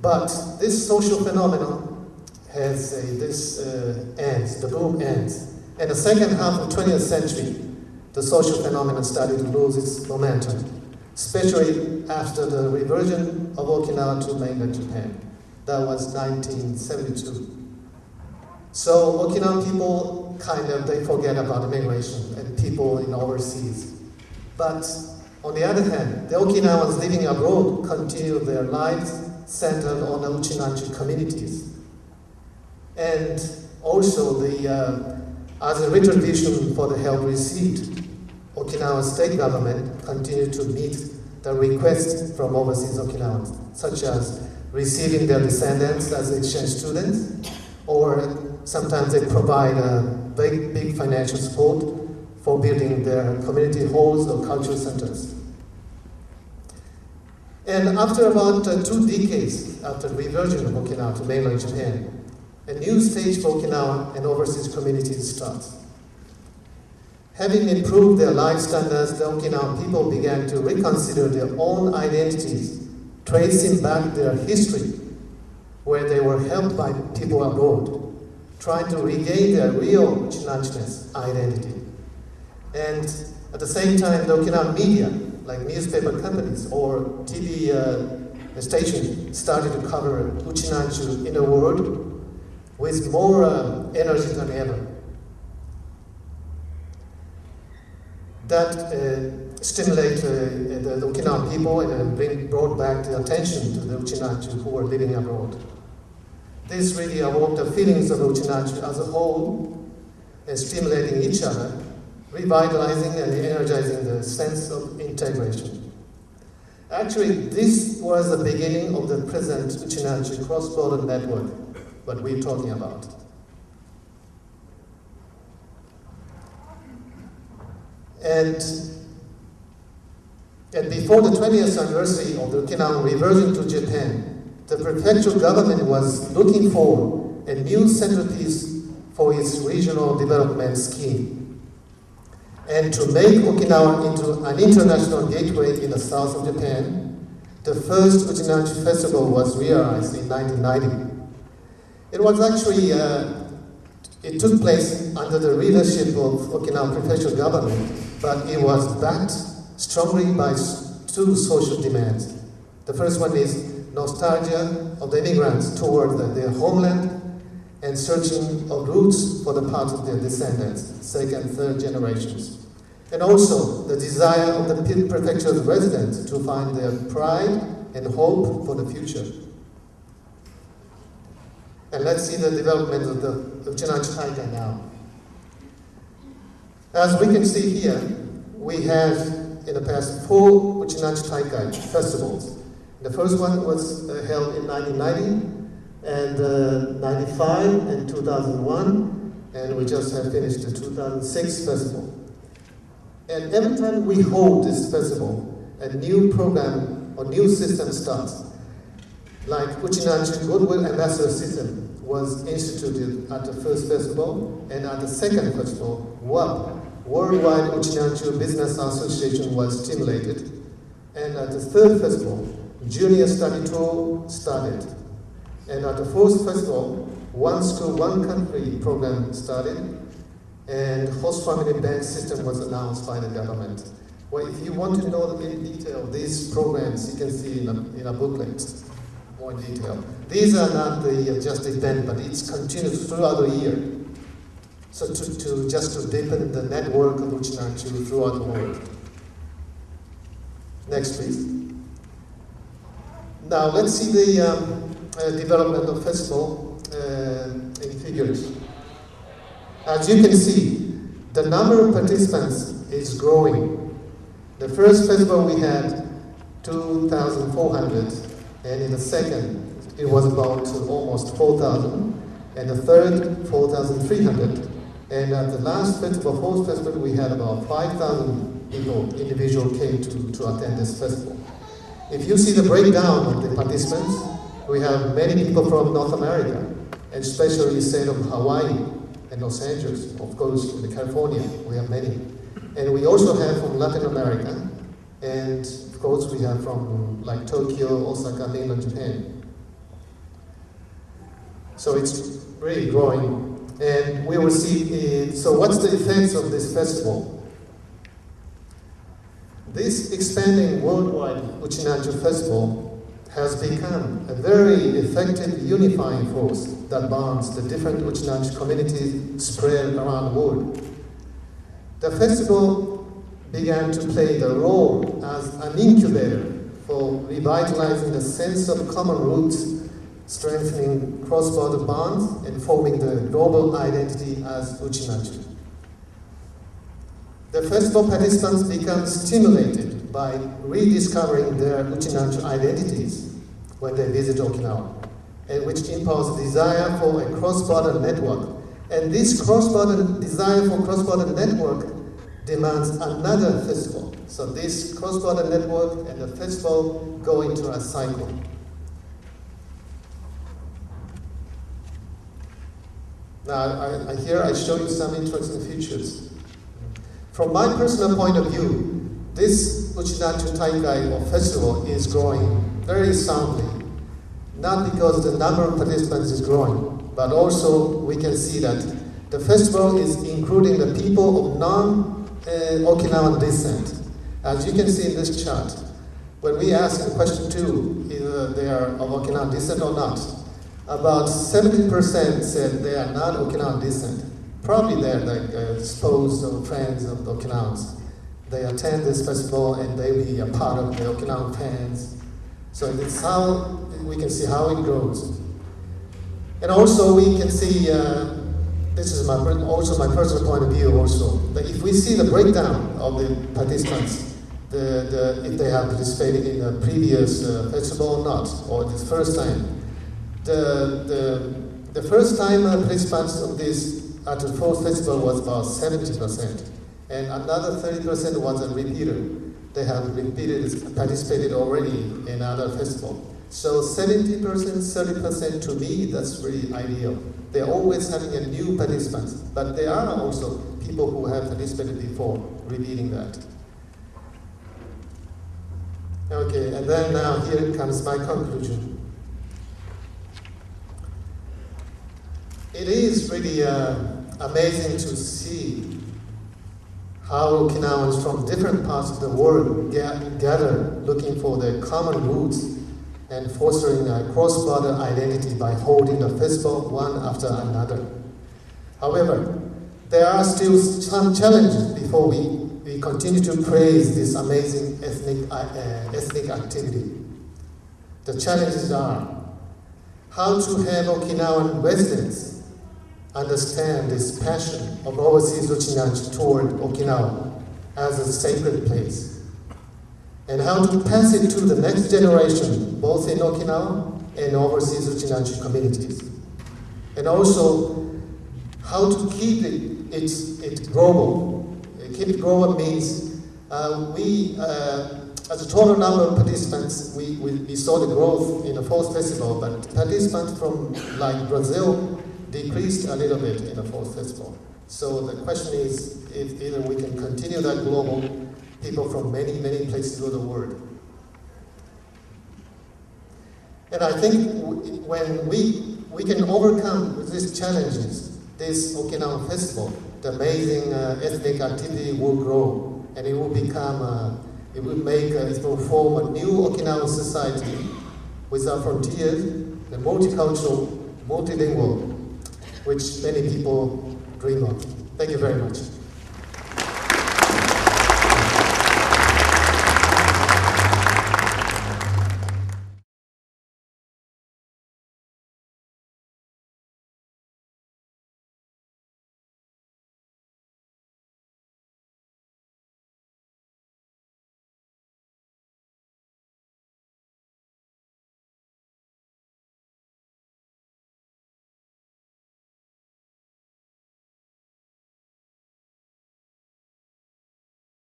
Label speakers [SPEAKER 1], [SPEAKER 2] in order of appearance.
[SPEAKER 1] But this social phenomenon has ends, the boom ends. In the second half of the 20th century, the social phenomenon started to lose its momentum, especially after the reversion of Okinawa to mainland Japan. That was 1972. So Okinawan people they forget about immigration and people in overseas. But on the other hand, the Okinawans living abroad continue their lives centered on the Uchinanchu communities. And also, as a retribution for the help received, Okinawa state government continued to meet the requests from overseas Okinawans, such as receiving their descendants as exchange students, or sometimes they provide a big financial support for building their community halls or cultural centers. And after about 2 decades after the reversion of Okinawa to mainland Japan, a new stage for Okinawa and overseas communities starts. Having improved their life standards, the Okinawan people began to reconsider their own identities, tracing back their history, where they were helped by people abroad, trying to regain their real Uchinanchness identity. And at the same time, the Okinawan media, like newspaper companies or TV stations, started to cover Uchinanchu in the world with more energy than ever. That stimulated the Okinawan people and brought back the attention to the Uchinanchu who were living abroad. This really awoke the feelings of Uchinanchu as a whole, and stimulating each other, revitalizing and energizing the sense of integration. Actually, this was the beginning of the present Uchinanchu cross-border network, what we're talking about. And before the 20th anniversary of the Okinawan reversion to Japan, the prefectural government was looking for a new centerpiece for its regional development scheme, and to make Okinawa into an international gateway in the south of Japan. The first Uchinanchu festival was realized in 1990. It was actually, it took place under the leadership of Okinawa prefectural government, but it was backed strongly by 2 social demands. The first one is nostalgia of the immigrants toward their homeland and searching of roots for the part of their descendants, 2nd, 3rd generations. And also the desire of the prefecture's residents to find their pride and hope for the future. And let's see the development of the Uchinanchu Taikai now. As we can see here, we have in the past 4 Uchinanchu Taikai festivals. The first one was held in 1990, and 95 and 2001, and we just have finished the 2006 festival. And every time we hold this festival, a new program or new system starts. Like Uchinanchu Goodwill Ambassador System was instituted at the first festival, and at the second festival, WUB, Worldwide Uchinanchu Business Association, was stimulated. And at the third festival, Junior Study Tour started. And at the fourth festival, One School, One Country program started, and host family bank system was announced by the government. Well, if you want to know in detail these programs, you can see in a booklet more in detail. These are not the just event, but it's continued throughout the year. So just to deepen the network of Uchinanchu throughout the world. Next, please. Now let's see the development of festival in figures. As you can see, the number of participants is growing. The first festival we had 2,400, and in the second it was about almost 4,000, and the third 4,300, and at the last festival, fourth festival, we had about 5,000 people, individual came to attend this festival. If you see the breakdown of the participants, we have many people from North America, and especially the state of Hawaii and Los Angeles, of course, in California, we have many. And we also have from Latin America, and of course we have from like Tokyo, Osaka, mainland Japan. So it's really growing. And we will see, so what's the effects of this festival? This expanding worldwide Uchinanchu festival has become a very effective unifying force that bonds the different Uchinanchu communities spread around the world. The festival began to play the role as an incubator for revitalizing the sense of common roots, strengthening cross-border bonds, and forming the global identity as Uchinanchu. The festival participants become stimulated by rediscovering their Uchinanchu identities when they visit Okinawa, and which impels desire for a cross-border network. And this desire for cross-border network demands another festival. So this cross-border network and the festival go into a cycle. Now, here I show you some interesting features. From my personal point of view, this Uchinanchu Taikai or festival is growing very soundly. Not because the number of participants is growing, but also we can see that the festival is including the people of non-Okinawan descent. As you can see in this chart, when we ask in question 2, either they are of Okinawan descent or not, about 70% said they are not Okinawan descent. Probably they're like spoused or friends of the Okinawans. They attend this festival and they be a part of the Okinawan fans. So it's how we can see how it grows. And also we can see, this is also my personal point of view also, that if we see the breakdown of the participants, if they have participated in a previous festival or not, or this first time, the first time participants of this at the fourth festival was about 70%, and another 30% was a repeater. They have participated already in other festival. So 70%, 30% to me, that's really ideal. They're always having a new participants, but there are also people who have participated before, repeating that. Okay, and then now here comes my conclusion. It is really amazing to see how Okinawans from different parts of the world gather looking for their common roots and fostering a cross-border identity by holding the festival one after another. However, there are still some challenges before we continue to praise this amazing ethnic activity. The challenges are how to have Okinawan residents understand this passion of overseas Uchinanchu toward Okinawa as a sacred place, and how to pass it to the next generation, both in Okinawa and overseas Uchinanchu communities. And also, how to keep it global. Keep it global means as a total number of participants, we saw the growth in the fourth festival, but participants from like Brazil decreased a little bit in the fourth festival. So the question is if either we can continue that global, people from many, many places of the world. And I think when we can overcome these challenges, this Okinawan festival, the amazing ethnic activity will grow, and it will become, it will form a new Okinawan society without frontiers, and multicultural, multilingual, which many people dream of. Thank you very much.